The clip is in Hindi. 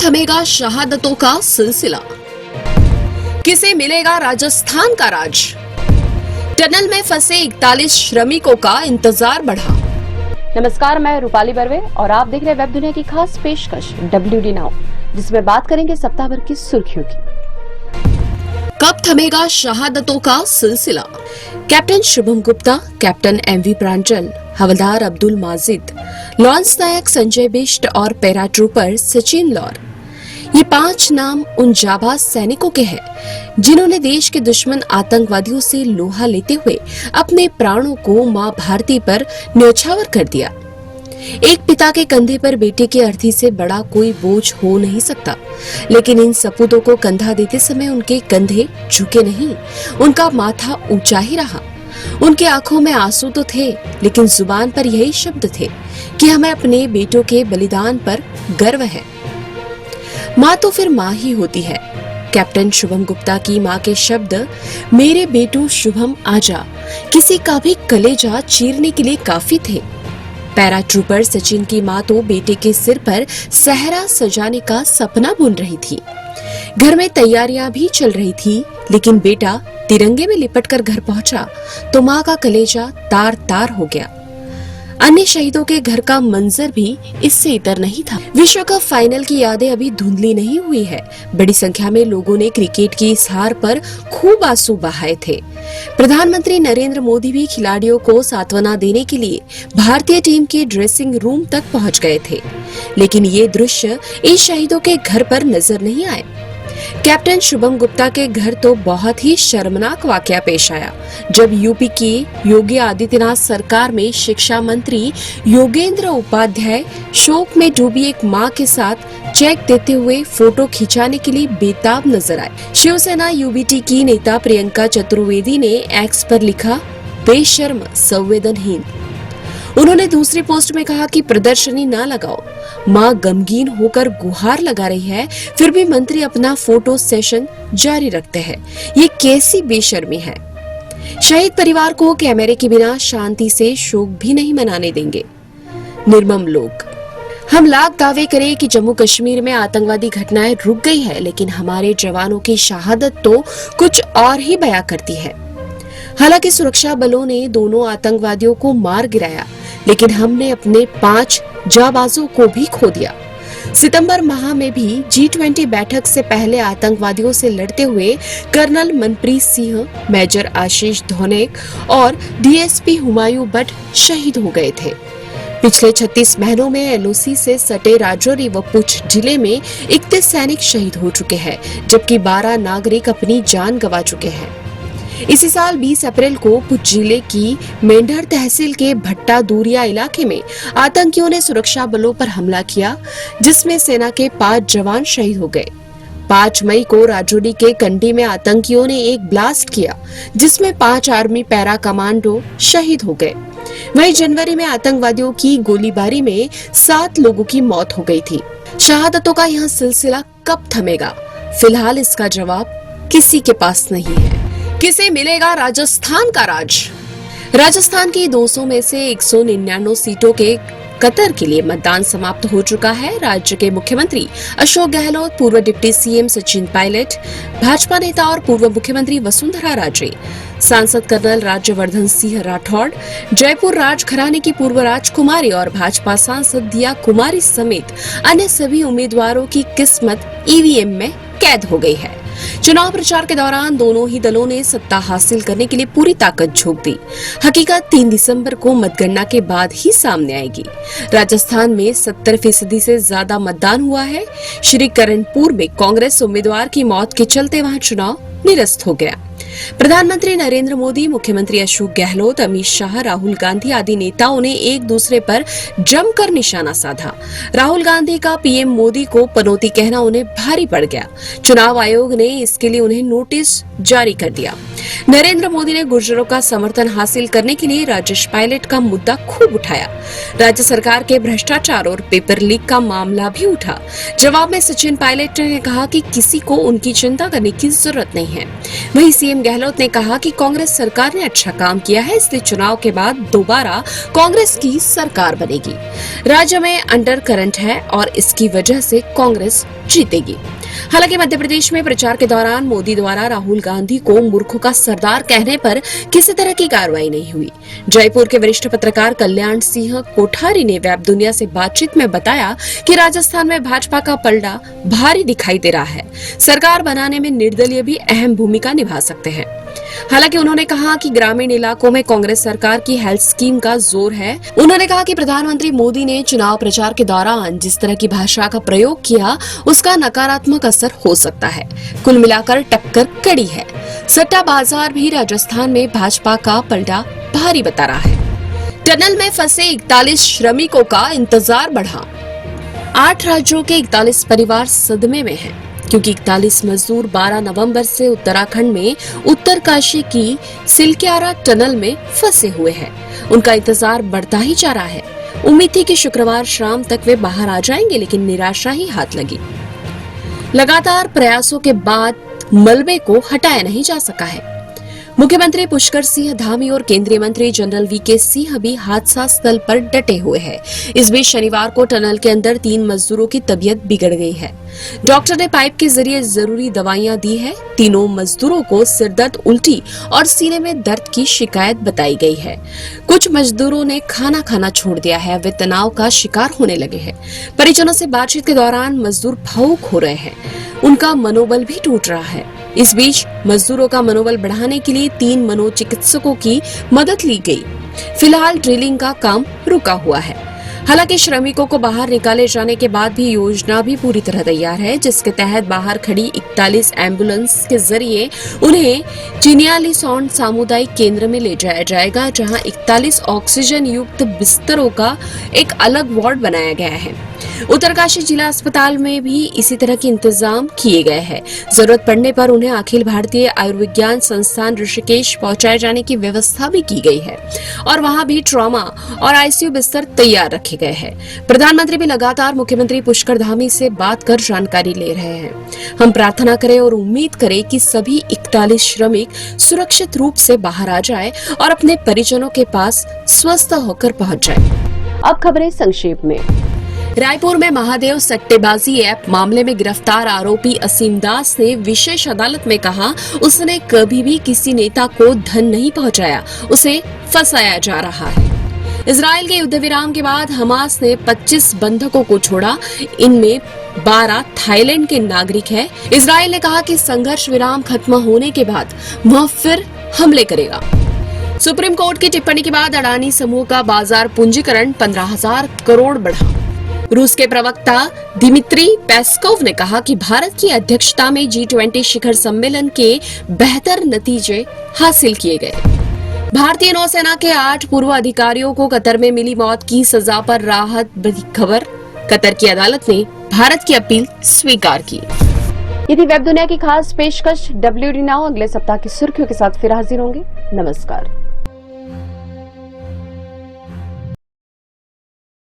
थमेगा शहादतों का सिलसिला? किसे मिलेगा राजस्थान का राज? टनल में फंसे 41 श्रमिकों का इंतजार बढ़ा। नमस्कार, मैं रूपाली बर्वे और आप देख रहे हैं वेब दुनिया की खास पेशकश WD नाउ, जिसमें बात करेंगे सप्ताह भर की सुर्खियों की। कब थमेगा शहादतों का सिलसिला? Captain Shubham Gupta, captain MV प्रांजल, हवलदार अब्दुल माजिद, लॉन्स नायक संजय बिष्ट और पैराट्रूपर सचिन लौर। ये 5 नाम उन जाबाज सैनिकों के हैं जिन्होंने देश के दुश्मन आतंकवादियों से लोहा लेते हुए अपने प्राणों को मां भारती पर न्यौछावर कर दिया। एक पिता के कंधे पर बेटे की अर्थी से बड़ा कोई बोझ हो नहीं सकता, लेकिन इन सपूतों को कंधा देते समय उनके कंधे झुके नहीं, उनका माथा ऊंचा ही रहा। उनकी आंखों में आंसू तो थे, लेकिन जुबान पर यही शब्द थे कि हमें अपने बेटों के बलिदान पर गर्व है। माँ तो फिर माँ ही होती है। कैप्टन शुभम गुप्ता की माँ के शब्द, मेरे बेटू शुभम आजा, किसी का भी कलेजा चीरने के लिए काफी थे। पैराट्रूपर सचिन की माँ तो बेटे के सिर पर सहरा सजाने का सपना बुन रही थी। घर में तैयारियां भी चल रही थी, लेकिन बेटा तिरंगे में लिपटकर घर पहुंचा तो माँ का कलेजा तार तार हो गया। अन्य शहीदों के घर का मंजर भी इससे इतर नहीं था। विश्व कप फाइनल की यादें अभी धुंधली नहीं हुई है। बड़ी संख्या में लोगों ने क्रिकेट की इस हार पर खूब आंसू बहाए थे। प्रधानमंत्री नरेंद्र मोदी भी खिलाड़ियों को सांत्वना देने के लिए भारतीय टीम के ड्रेसिंग रूम तक पहुंच गए थे, लेकिन ये दृश्य इन शहीदों के घर पर नजर नहीं आए। कैप्टन शुभम गुप्ता के घर तो बहुत ही शर्मनाक वाकया पेश आया जब यूपी की योगी आदित्यनाथ सरकार में शिक्षा मंत्री योगेंद्र उपाध्याय शोक में डूबी एक मां के साथ चेक देते हुए फोटो खिंचाने के लिए बेताब नजर आए। शिवसेना UBT की नेता प्रियंका चतुर्वेदी ने एक्स पर लिखा, बेशर्म संवेदनहीन। उन्होंने दूसरी पोस्ट में कहा कि प्रदर्शनी ना लगाओ, मां गमगीन होकर गुहार लगा रही है, फिर भी मंत्री अपना फोटो सेशन जारी रखते हैं। ये कैसी बेशर्मी है। शहीद परिवार को कैमरे के बिना शांति से शोक भी नहीं मनाने देंगे। निर्मम लोग। हम लाख दावे करें कि जम्मू कश्मीर में आतंकवादी घटनाएं रुक गई है, लेकिन हमारे जवानों की शहादत तो कुछ और ही बयां करती है। हालांकि सुरक्षा बलों ने दोनों आतंकवादियों को मार गिराया, लेकिन हमने अपने 5 जाबाजों को भी खो दिया। सितंबर माह में भी G20 बैठक से पहले आतंकवादियों से लड़ते हुए कर्नल मनप्रीत सिंह, मेजर आशीष धोनेक और DSP हुमायूं भट्ट शहीद हो गए थे। पिछले 36 महीनों में LOC से सटे राजौरी व पुंछ जिले में 31 सैनिक शहीद हो चुके हैं, जबकि 12 नागरिक अपनी जान गंवा चुके हैं। इसी साल 20 अप्रैल को पुंछ जिले की मेंढर तहसील के भट्टा दूरिया इलाके में आतंकियों ने सुरक्षा बलों पर हमला किया, जिसमें सेना के 5 जवान शहीद हो गए। 5 मई को राजौरी के कंडी में आतंकियों ने एक ब्लास्ट किया, जिसमें 5 आर्मी पैरा कमांडो शहीद हो गए। वहीं जनवरी में आतंकवादियों की गोलीबारी में 7 लोगों की मौत हो गई थी। शहादतों का यह सिलसिला कब थमेगा? फिलहाल इसका जवाब किसी के पास नहीं है। किसे मिलेगा राजस्थान का राज? राजस्थान की 200 में से 199 सीटों के कतर के लिए मतदान समाप्त हो चुका है। राज्य के मुख्यमंत्री अशोक गहलोत, पूर्व डिप्टी CM सचिन पायलट, भाजपा नेता और पूर्व मुख्यमंत्री वसुंधरा राजे, सांसद कर्नल राज्यवर्धन सिंह राठौड़, जयपुर राजघराने की पूर्व राजकुमारी और भाजपा सांसद दिया कुमारी समेत अन्य सभी उम्मीदवारों की किस्मत EVM में कैद हो गई है। चुनाव प्रचार के दौरान दोनों ही दलों ने सत्ता हासिल करने के लिए पूरी ताकत झोंक दी। हकीकत 3 दिसंबर को मतगणना के बाद ही सामने आएगी। राजस्थान में 70% से ज्यादा मतदान हुआ है। श्री करणपुर में कांग्रेस उम्मीदवार की मौत के चलते वहां चुनाव निरस्त हो गया। प्रधानमंत्री नरेंद्र मोदी, मुख्यमंत्री अशोक गहलोत, अमित शाह, राहुल गांधी आदि नेताओं ने एक दूसरे पर जमकर निशाना साधा। राहुल गांधी का PM मोदी को पनौती कहना उन्हें भारी पड़ गया। चुनाव आयोग ने इसके लिए उन्हें नोटिस जारी कर दिया। नरेंद्र मोदी ने गुर्जरों का समर्थन हासिल करने के लिए राजेश पायलट का मुद्दा खूब उठाया। राज्य सरकार के भ्रष्टाचार और पेपर लीक का मामला भी उठा। जवाब में सचिन पायलट ने कहा कि किसी को उनकी चिंता करने की जरूरत नहीं है। वहीं सीएम गहलोत ने कहा कि कांग्रेस सरकार ने अच्छा काम किया है, इसलिए चुनाव के बाद दोबारा कांग्रेस की सरकार बनेगी। राज्य में अंडर करंट है और इसकी वजह से कांग्रेस जीतेगी। हालांकि मध्य प्रदेश में प्रचार के दौरान मोदी द्वारा राहुल गांधी को मूर्खों का सरदार कहने पर किसी तरह की कार्रवाई नहीं हुई। जयपुर के वरिष्ठ पत्रकार कल्याण सिंह कोठारी ने वेब दुनिया से बातचीत में बताया कि राजस्थान में भाजपा का पलड़ा भारी दिखाई दे रहा है। सरकार बनाने में निर्दलीय भी अहम भूमिका निभा सकते हैं। हालांकि उन्होंने कहा कि ग्रामीण इलाकों में कांग्रेस सरकार की हेल्थ स्कीम का जोर है। उन्होंने कहा कि प्रधानमंत्री मोदी ने चुनाव प्रचार के दौरान जिस तरह की भाषा का प्रयोग किया, उसका नकारात्मक असर हो सकता है। कुल मिलाकर टक्कर कड़ी है। सट्टा बाजार भी राजस्थान में भाजपा का पलड़ा भारी बता रहा है। टनल में फंसे 41 श्रमिकों का इंतजार बढ़ा। 8 राज्यों के 41 परिवार सदमे में हैं, क्योंकि 41 मजदूर 12 नवंबर से उत्तराखंड में उत्तरकाशी की सिलक्यारा टनल में फंसे हुए हैं। उनका इंतजार बढ़ता ही जा रहा है। उम्मीद थी कि शुक्रवार शाम तक वे बाहर आ जाएंगे, लेकिन निराशा ही हाथ लगी। लगातार प्रयासों के बाद मलबे को हटाया नहीं जा सका है। मुख्यमंत्री पुष्कर सिंह धामी और केंद्रीय मंत्री जनरल वीके सिंह भी हादसा स्थल पर डटे हुए हैं। इस बीच शनिवार को टनल के अंदर 3 मजदूरों की तबीयत बिगड़ गई है। डॉक्टर ने पाइप के जरिए जरूरी दवाइयां दी है। तीनों मजदूरों को सिरदर्द, उल्टी और सीने में दर्द की शिकायत बताई गई है। कुछ मजदूरों ने खाना खाना छोड़ दिया है। वे तनाव का शिकार होने लगे हैं। परिजनों से बातचीत के दौरान मजदूर भावुक हो रहे हैं। उनका मनोबल भी टूट रहा है। इस बीच मजदूरों का मनोबल बढ़ाने के लिए 3 मनोचिकित्सकों की मदद ली गई। फिलहाल ड्रिलिंग का काम रुका हुआ है। हालांकि श्रमिकों को बाहर निकाले जाने के बाद भी योजना भी पूरी तरह तैयार है, जिसके तहत बाहर खड़ी 41 एम्बुलेंस के जरिए उन्हें चिनियालीसौंड सामुदायिक केंद्र में ले जाया जाएगा, जहां 41 ऑक्सीजन युक्त बिस्तरों का एक अलग वार्ड बनाया गया है। उत्तरकाशी जिला अस्पताल में भी इसी तरह के इंतजाम किए गए हैं। जरूरत पड़ने पर उन्हें अखिल भारतीय आयुर्विज्ञान संस्थान ऋषिकेश पहुंचाए जाने की व्यवस्था भी की गई है और वहां भी ट्रॉमा और आईसीयू बिस्तर तैयार रखे गए हैं। प्रधानमंत्री भी लगातार मुख्यमंत्री पुष्कर धामी से बात कर जानकारी ले रहे हैं। हम प्रार्थना करें और उम्मीद करें कि सभी 41 श्रमिक सुरक्षित रूप से बाहर आ जाए और अपने परिजनों के पास स्वस्थ होकर पहुंच जाए। अब खबरें संक्षेप में। रायपुर में महादेव सट्टेबाजी ऐप मामले में गिरफ्तार आरोपी असीम दास ने विशेष अदालत में कहा, उसने कभी भी किसी नेता को धन नहीं पहुंचाया, उसे फंसाया जा रहा है। इजराइल के युद्ध विराम के बाद हमास ने 25 बंधकों को छोड़ा। इनमें 12 थाईलैंड के नागरिक हैं। इजराइल ने कहा कि संघर्ष विराम खत्म होने के बाद वह फिर हमले करेगा। सुप्रीम कोर्ट की टिप्पणी के बाद अडानी समूह का बाजार पूंजीकरण 15,000 करोड़ बढ़ा। रूस के प्रवक्ता दिमित्री पेस्कोव ने कहा कि भारत की अध्यक्षता में G20 शिखर सम्मेलन के बेहतर नतीजे हासिल किए गए। भारतीय नौसेना के 8 पूर्व अधिकारियों को कतर में मिली मौत की सजा पर राहत बड़ी खबर। कतर की अदालत ने भारत की अपील स्वीकार की। ये थी वेब दुनिया की खास पेशकश WD नाउ। अगले सप्ताह की सुर्खियों के साथ फिर हाजिर होंगे। नमस्कार।